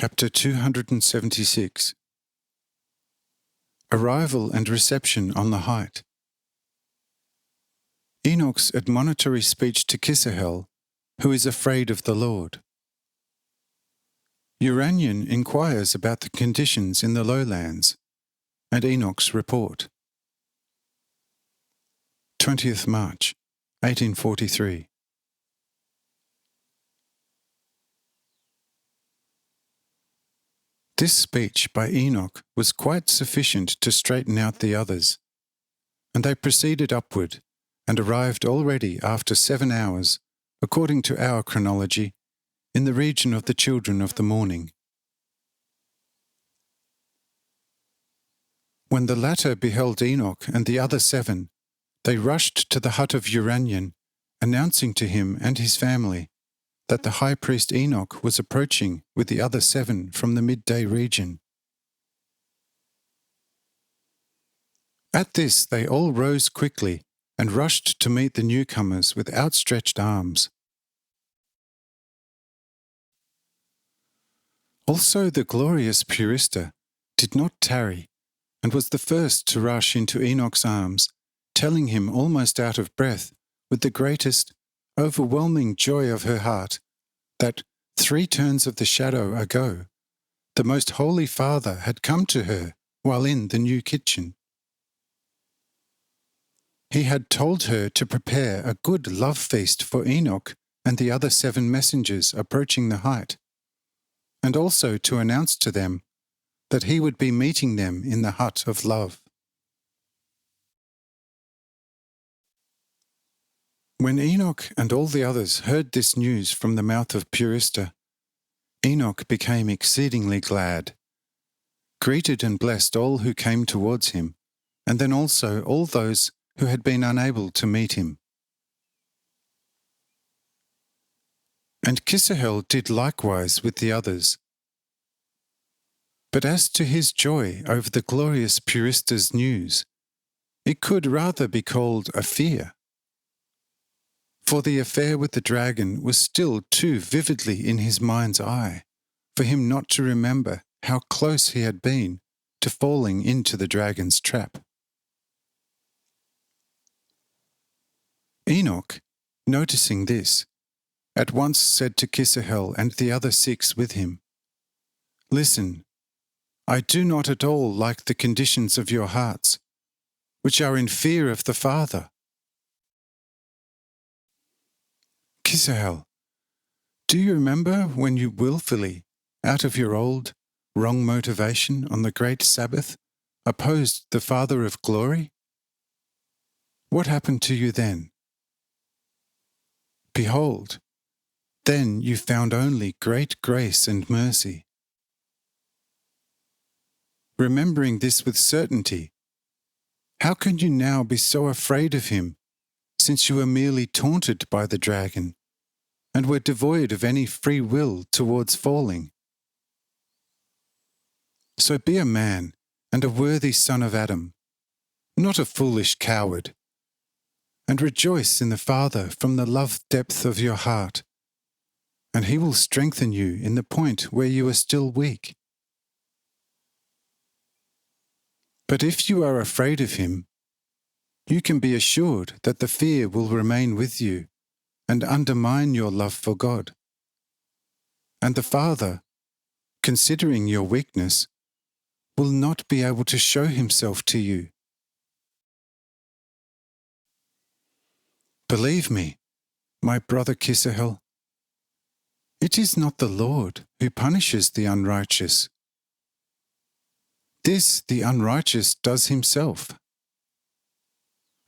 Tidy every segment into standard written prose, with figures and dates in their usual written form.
Chapter 276. Arrival and reception on the height. Enoch's admonitory speech to Kisahel, who is afraid of the Lord. Uranian inquires about the conditions in the lowlands, and Enoch's report. 20th March, 1843. This speech by Enoch was quite sufficient to straighten out the others, and they proceeded upward and arrived already after 7 hours, according to our chronology, in the region of the children of the morning. When the latter beheld Enoch and the other 7, they rushed to the hut of Uranian, announcing to him and his family that the high priest Enoch was approaching with the other 7 from the midday region. At this they all rose quickly and rushed to meet the newcomers with outstretched arms. Also the glorious Purista did not tarry, and was the first to rush into Enoch's arms, telling him almost out of breath, with the greatest, overwhelming joy of her heart, that 3 turns of the shadow ago, the most Holy Father had come to her while in the new kitchen. He had told her to prepare a good love feast for Enoch and the other 7 messengers approaching the height, and also to announce to them that he would be meeting them in the hut of love. When Enoch and all the others heard this news from the mouth of Purista, Enoch became exceedingly glad, greeted and blessed all who came towards him, and then also all those who had been unable to meet him. And Kisahel did likewise with the others. But as to his joy over the glorious Purista's news, it could rather be called a fear. For the affair with the dragon was still too vividly in his mind's eye for him not to remember how close he had been to falling into the dragon's trap. Enoch, noticing this, at once said to Kisahel and the other 6 with him, "Listen, I do not at all like the conditions of your hearts, which are in fear of the Father. Kisahel, do you remember when you willfully, out of your old, wrong motivation on the great Sabbath, opposed the Father of glory? What happened to you then? Behold, then you found only great grace and mercy. Remembering this with certainty, how can you now be so afraid of him, since you were merely taunted by the dragon, and were devoid of any free will towards falling? So be a man and a worthy son of Adam, not a foolish coward, and rejoice in the Father from the love depth of your heart, and he will strengthen you in the point where you are still weak. But if you are afraid of him, you can be assured that the fear will remain with you and undermine your love for God. And the Father, considering your weakness, will not be able to show himself to you. Believe me, my brother Kisahel, it is not the Lord who punishes the unrighteous. This the unrighteous does himself.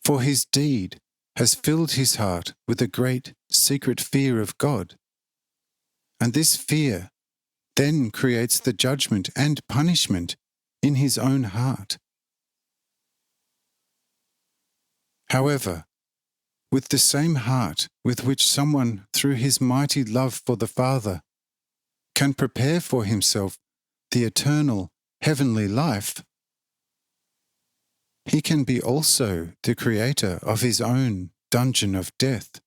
For his deed has filled his heart with a great secret fear of God, and this fear then creates the judgment and punishment in his own heart. However, with the same heart with which someone through his mighty love for the Father can prepare for himself the eternal heavenly life, he can be also the creator of his own dungeon of death.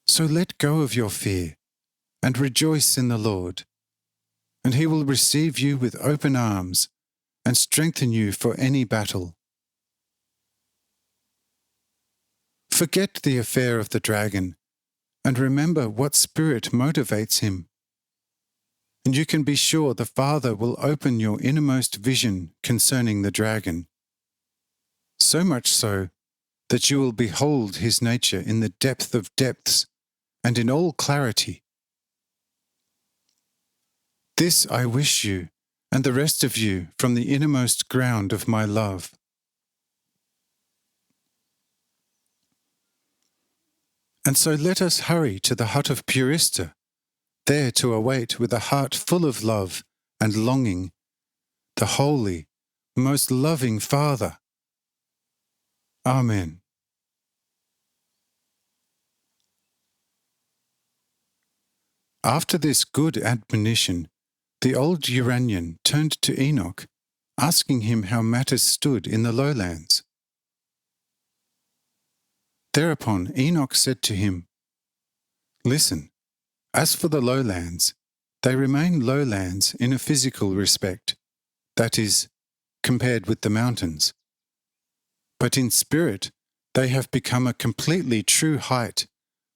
So let go of your fear and rejoice in the Lord, and he will receive you with open arms and strengthen you for any battle. Forget the affair of the dragon and remember what spirit motivates him. And you can be sure the Father will open your innermost vision concerning the dragon, so much so that you will behold his nature in the depth of depths and in all clarity. This I wish you and the rest of you from the innermost ground of my love. And so let us hurry to the hut of Purista, there to await with a heart full of love and longing the holy, most loving Father. Amen. After this good admonition, the old Uranian turned to Enoch, asking him how matters stood in the lowlands. Thereupon Enoch said to him, "Listen, as for the lowlands, they remain lowlands in a physical respect, that is, compared with the mountains. But in spirit, they have become a completely true height,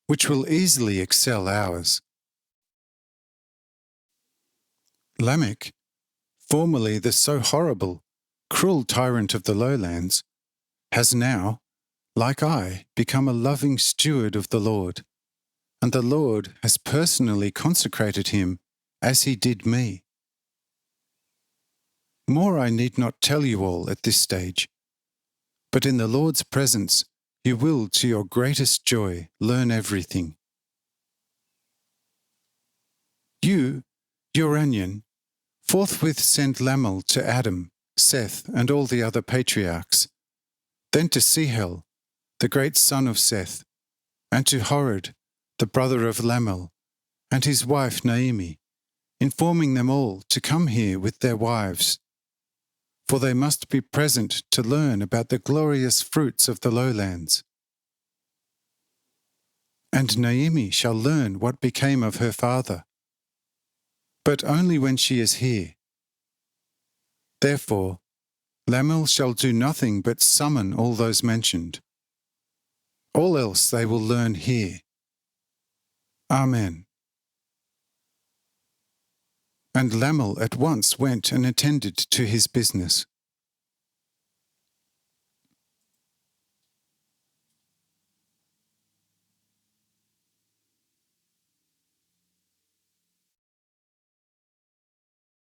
which will easily excel ours. Lamech, formerly the so horrible, cruel tyrant of the lowlands, has now, like I, become a loving steward of the Lord, and the Lord has personally consecrated him as he did me. More I need not tell you all at this stage, but in the Lord's presence you will, to your greatest joy, learn everything. You, Uranian, forthwith send Lamel to Adam, Seth, and all the other patriarchs, then to Sehel, the great son of Seth, and to Horod, the brother of Lamel, and his wife Naomi, informing them all to come here with their wives, for they must be present to learn about the glorious fruits of the lowlands. And Naomi shall learn what became of her father, but only when she is here. Therefore, Lamel shall do nothing but summon all those mentioned. All else they will learn here. Amen." And Lamel at once went and attended to his business.